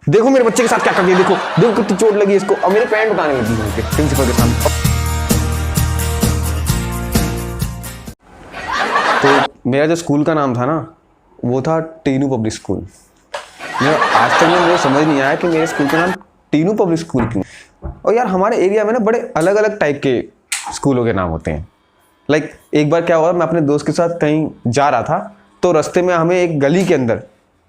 देखो मेरे बच्चे के साथ क्या कर दिया, देखो देखो कितनी चोट लगी इसको। और मेरे पैंट उतारने लगी उनके प्रिंसिपल के सामने। तो मेरा जो स्कूल का नाम था ना, वो था टीनू पब्लिक स्कूल। आज तक मुझे समझ नहीं आया कि मेरे स्कूल का नाम टीनू पब्लिक स्कूल क्यों। और यार हमारे एरिया में ना बड़े अलग अलग टाइप के स्कूलों के नाम होते हैं। लाइक एक बार क्या हुआ, मैं अपने दोस्त के साथ कहीं जा रहा था, तो रास्ते में हमें एक गली के अंदर,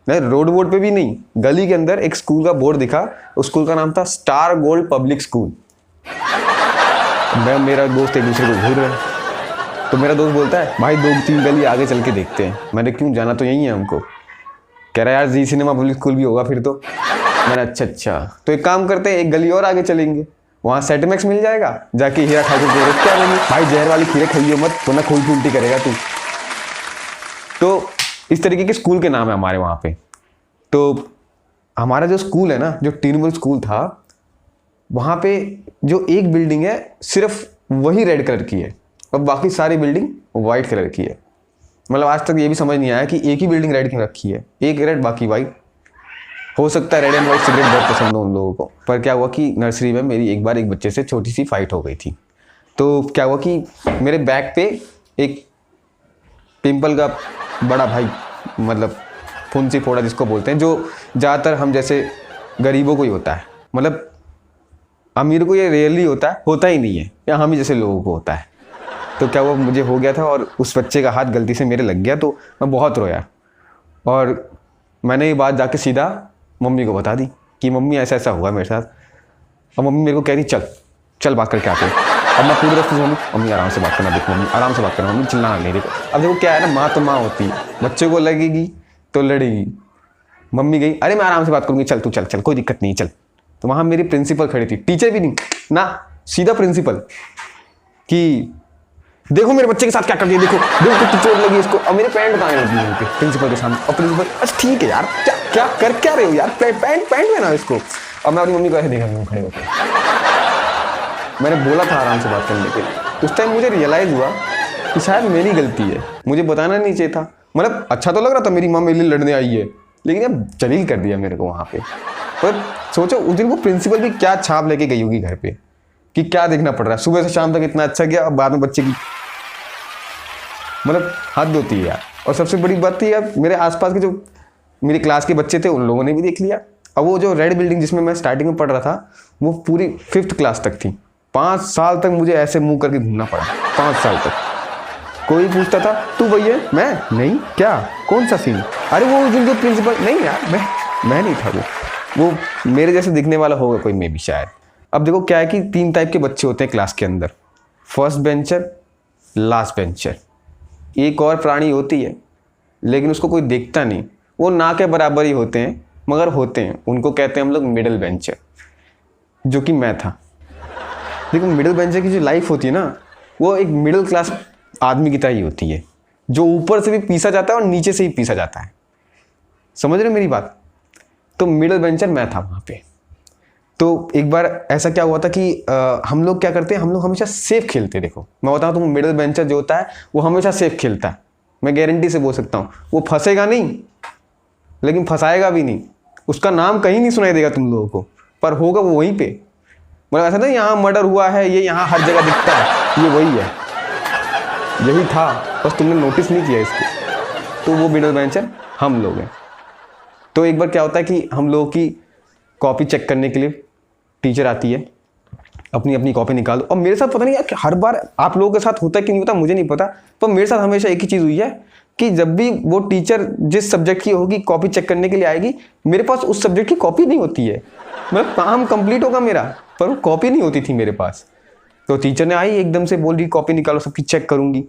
रोड वोड पे भी नहीं, गली के अंदर एक स्कूल का बोर्ड दिखा। उस स्कूल का नाम था स्टार गोल्ड पब्लिक स्कूल। मैं मेरा दोस्त एक दूसरे को घूर रहे हैं, तो मेरा दोस्त बोलता है भाई 2-3 गली आगे चल के देखते हैं। मैंने क्यों, जाना तो यही है हमको। कह रहा है यार जी सिनेमा पब्लिक स्कूल भी होगा फिर तो। मैंने अच्छा तो एक काम करते हैं, एक गली और आगे चलेंगे, वहाँ सेट मैक्स मिल जाएगा, जाके हीरा खा के रोक क्या लेंगे। भाई जहर वाली खीरे खाइयो मत, तो ना खोल उल्टी करेगा तू। तो इस तरीके के स्कूल के नाम है हमारे वहाँ पे। तो हमारा जो स्कूल है ना, जो टीनू स्कूल था, वहाँ पे जो एक बिल्डिंग है सिर्फ वही रेड कलर की है और बाकी सारी बिल्डिंग वाइट कलर की है। मतलब आज तक ये भी समझ नहीं आया कि एक ही बिल्डिंग रेड क्यों रखी है, एक रेड बाकी वाइट। हो सकता है रेड एंड वाइट सिगरेट बहुत पसंद हो उन लोगों को। पर क्या हुआ कि नर्सरी में मेरी एक बार एक बच्चे से छोटी सी फाइट हो गई थी। तो क्या हुआ कि मेरे बैक पे एक पिंपल का बड़ा भाई, मतलब फुंसी फोड़ा जिसको बोलते हैं, जो ज़्यादातर हम जैसे गरीबों को ही होता है। मतलब अमीर को ये रेयरली होता ही नहीं है, या हम ही जैसे लोगों को होता है। तो क्या हुआ, मुझे हो गया था और उस बच्चे का हाथ गलती से मेरे लग गया, तो मैं बहुत रोया। और मैंने ये बात जाके सीधा मम्मी को बता दी कि मम्मी ऐसा ऐसा हुआ मेरे साथ। और मम्मी मेरे को कह रही चल चल बात करके आते हैं। अब मैं पूरे रास्ते मम्मी आराम से बात करना, देखो मम्मी आराम से बात करना, मम्मी चिल्लाना नहीं। देखो अब देखो क्या है ना, माँ तो माँ होती है, बच्चे को लगेगी तो लड़ेगी। मम्मी गई, अरे मैं आराम से बात करूँगी, चल तू चल चल कोई दिक्कत नहीं चल। तो वहाँ मेरी प्रिंसिपल खड़ी थी, टीचर भी नहीं ना, सीधा प्रिंसिपल, कि देखो मेरे बच्चे के साथ क्या कर दिया, देखो देखो कितनी चोट लगी इसको। और मेरे पैंट उतारने लगी उनके प्रिंसिपल के सामने। और प्रिंसिपल अच्छा ठीक है यार, क्या क्या कर क्या रहे हो यार, पैंट पहना इसको। और मैं अपनी मम्मी को ऐसे देखा खड़े होकर। मैंने बोला था आराम से बात करने के लिए। उस टाइम मुझे रियलाइज हुआ कि शायद मेरी गलती है, मुझे बताना नहीं चाहिए था। मतलब अच्छा तो लग रहा था मेरी माँ मेरे लिए लड़ने आई है, लेकिन अब जलील कर दिया मेरे को वहाँ पे। पर सोचो उस दिन वो प्रिंसिपल भी क्या छाप लेके गई होगी घर पे, कि क्या देखना पड़ रहा है, सुबह से शाम तक इतना अच्छा गया, अब बाद में बच्चे की मतलब हद होती है यार। और सबसे बड़ी बात थी यार, मेरे आसपास के जो मेरी क्लास के बच्चे थे उन लोगों ने भी देख लिया। अब वो जो रेड बिल्डिंग जिसमें मैं स्टार्टिंग में पढ़ रहा था, वो पूरी 5th क्लास तक थी। 5 साल तक मुझे ऐसे मुंह करके घूमना पड़ा, 5 साल तक। कोई पूछता था तू भैया, मैं नहीं, क्या कौन सा सीन, अरे वो जो प्रिंसिपल, नहीं यार मैं नहीं था वो मेरे जैसे दिखने वाला होगा कोई, मे भी शायद। अब देखो क्या है कि 3 टाइप के बच्चे होते हैं क्लास के अंदर, फर्स्ट बेंचर, लास्ट बेंचर। एक और प्राणी होती है लेकिन उसको कोई देखता नहीं, वो ना के बराबर ही होते हैं मगर होते हैं, उनको कहते हैं हम लोग मिडिल बेंचर, जो कि मैं था। देखो मिडिल बेंचर की जो लाइफ होती है ना, वो एक मिडिल क्लास आदमी की तरह ही होती है, जो ऊपर से भी पीसा जाता है और नीचे से ही पीसा जाता है। समझ रहे मेरी बात? तो मिडिल बेंचर मैं था वहाँ पे। तो एक बार ऐसा क्या हुआ था कि हम लोग क्या करते हैं, हम लोग हमेशा सेफ खेलते हैं। देखो मैं बताऊँ तुम, मिडिल बेंचर जो होता है वो हमेशा सेफ खेलता है। मैं गारंटी से बोल सकता हूँ, वो फंसेगा नहीं लेकिन फंसाएगा भी नहीं। उसका नाम कहीं नहीं सुनाई देगा तुम लोगों को, पर होगा वो वहीं पे। मतलब ऐसा नहीं यहाँ मर्डर हुआ है, ये यहाँ हर जगह दिखता है, ये वही है, यही था, बस तुमने नोटिस नहीं किया इसको। तो वो मिडिल बेंचर हम लोग हैं। तो एक बार क्या होता है कि हम लोगों की कॉपी चेक करने के लिए टीचर आती है, अपनी अपनी कॉपी निकाल दो। और मेरे साथ पता नहीं यार, हर बार आप लोगों के साथ होता है कि नहीं होता मुझे नहीं पता, पर मेरे साथ हमेशा एक ही चीज़ हुई है कि जब भी वो टीचर जिस सब्जेक्ट की होगी कॉपी चेक करने के लिए आएगी, मेरे पास उस सब्जेक्ट की कॉपी नहीं होती है। मतलब काम कंप्लीट होगा मेरा, पर वो कॉपी नहीं होती थी मेरे पास। तो टीचर ने आई एकदम से बोल रही कॉपी निकालो, सबकी चेक करूँगी।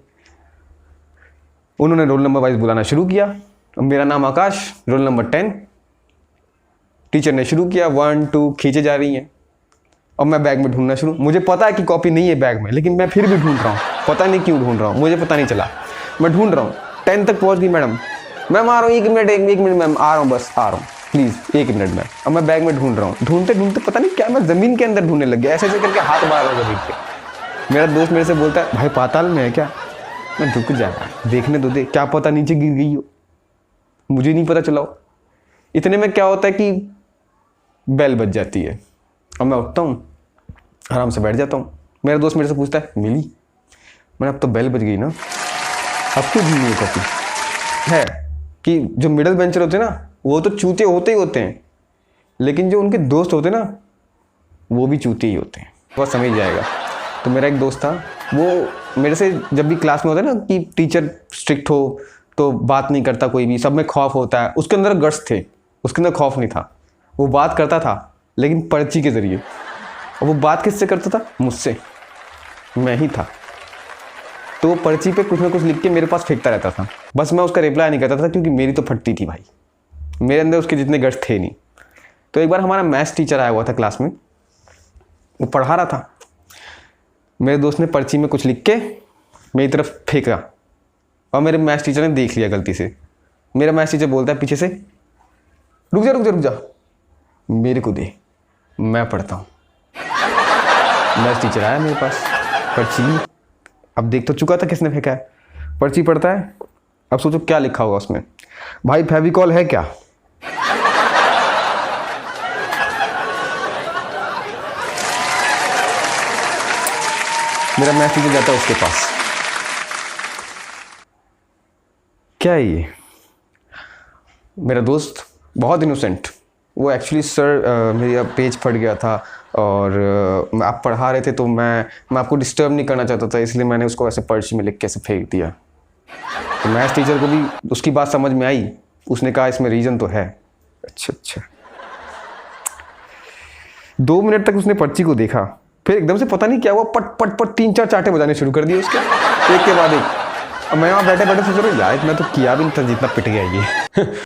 उन्होंने रोल नंबर वाइज बुलाना शुरू किया। मेरा नाम आकाश, रोल नंबर 10। टीचर ने शुरू किया, 1 2 खींचे जा रही हैं। और मैं बैग में ढूंढना शुरू, मुझे पता है कि कॉपी नहीं है बैग में, लेकिन मैं फिर भी ढूंढ रहा हूँ, पता नहीं क्यों ढूंढ रहा हूँ, मुझे पता नहीं चला। मैं ढूंढ रहा हूँ, 10 तक पहुँच गई मैडम। मैम आ रहा हूँ, एक मिनट मैम आ रहा हूँ, बस आ रहा हूँ, प्लीज़ 1 मिनट मैम। अब मैं बैग में ढूंढ रहा हूँ, ढूंढते ढूंढते पता नहीं क्या मैं ज़मीन के अंदर ढूंढने लग गया, ऐसे ऐसे करके हाथ मार रहा हूँ ज़मीन पे। मेरा दोस्त मेरे से बोलता है भाई पाताल में है क्या? मैं रुक जाएगा, देखने तो दे, क्या पता नीचे गिर गई हो, मुझे नहीं पता चला हो। इतने में क्या होता है कि बेल बज जाती है और मैं उठता हूँ, आराम से बैठ जाता हूँ। मेरा दोस्त मेरे से पूछता है मिली? मैंने अब तो बेल बज गई ना, अब क्यों घूमी है कॉपी? है कि जो मिडिल बेंचर होते हैं ना, वो तो चूते होते ही होते हैं, लेकिन जो उनके दोस्त होते हैं ना, वो भी चूते ही होते हैं। बहुत समझ जाएगा। तो मेरा एक दोस्त था, वो मेरे से जब भी क्लास में होता है ना कि टीचर स्ट्रिक्ट हो तो बात नहीं करता कोई भी, सब में खौफ होता है, उसके अंदर गट्स थे, उसके अंदर खौफ नहीं था। वो बात करता था लेकिन पर्ची के ज़रिए। और वो बात किससे करता था? मुझसे, मैं ही था। तो वो पर्ची पे कुछ ना कुछ लिख के मेरे पास फेंकता रहता था, बस मैं उसका रिप्लाई नहीं करता था क्योंकि मेरी तो फटती थी भाई, मेरे अंदर उसके जितने गट्स थे नहीं। तो एक बार हमारा मैथ्स टीचर आया हुआ था क्लास में, वो पढ़ा रहा था, मेरे दोस्त ने पर्ची में कुछ लिख के मेरी तरफ फेंका और मेरे मैथ्स टीचर ने देख लिया गलती से। मेरा मैथ्स टीचर बोलता है पीछे से, रुक जा रुक जा रुक जा, मेरे को दे, मैं पढ़ता हूँ। मैथ्स टीचर आया मेरे पास, पर्ची ली, अब देख तो चुका था किसने फेंका है, पर्ची पढ़ता है। अब सोचो क्या लिखा होगा उसमें, भाई फेविकॉल है क्या? मेरा मैथ्स टीचर जाता है उसके पास, क्या है ये? मेरा दोस्त बहुत इनोसेंट, वो एक्चुअली सर मेरा पेज फट गया था और आप पढ़ा रहे थे तो मैं आपको डिस्टर्ब नहीं करना चाहता था, इसलिए मैंने उसको ऐसे पर्ची में लिख के ऐसे फेंक दिया। तो मैथ्स टीचर को भी उसकी बात समझ में आई, उसने कहा इसमें रीज़न तो है। अच्छा अच्छा। 2 मिनट तक उसने पर्ची को देखा, फिर एकदम से पता नहीं क्या हुआ, पट पट पट 3-4 चांटे बजाने शुरू कर दिए उसके, एक के बाद एक। अब मैं वहाँ बैठे बैठे सोच रहा हूँ यार इतना तो किया भी नहीं था जितना पिट गया ये।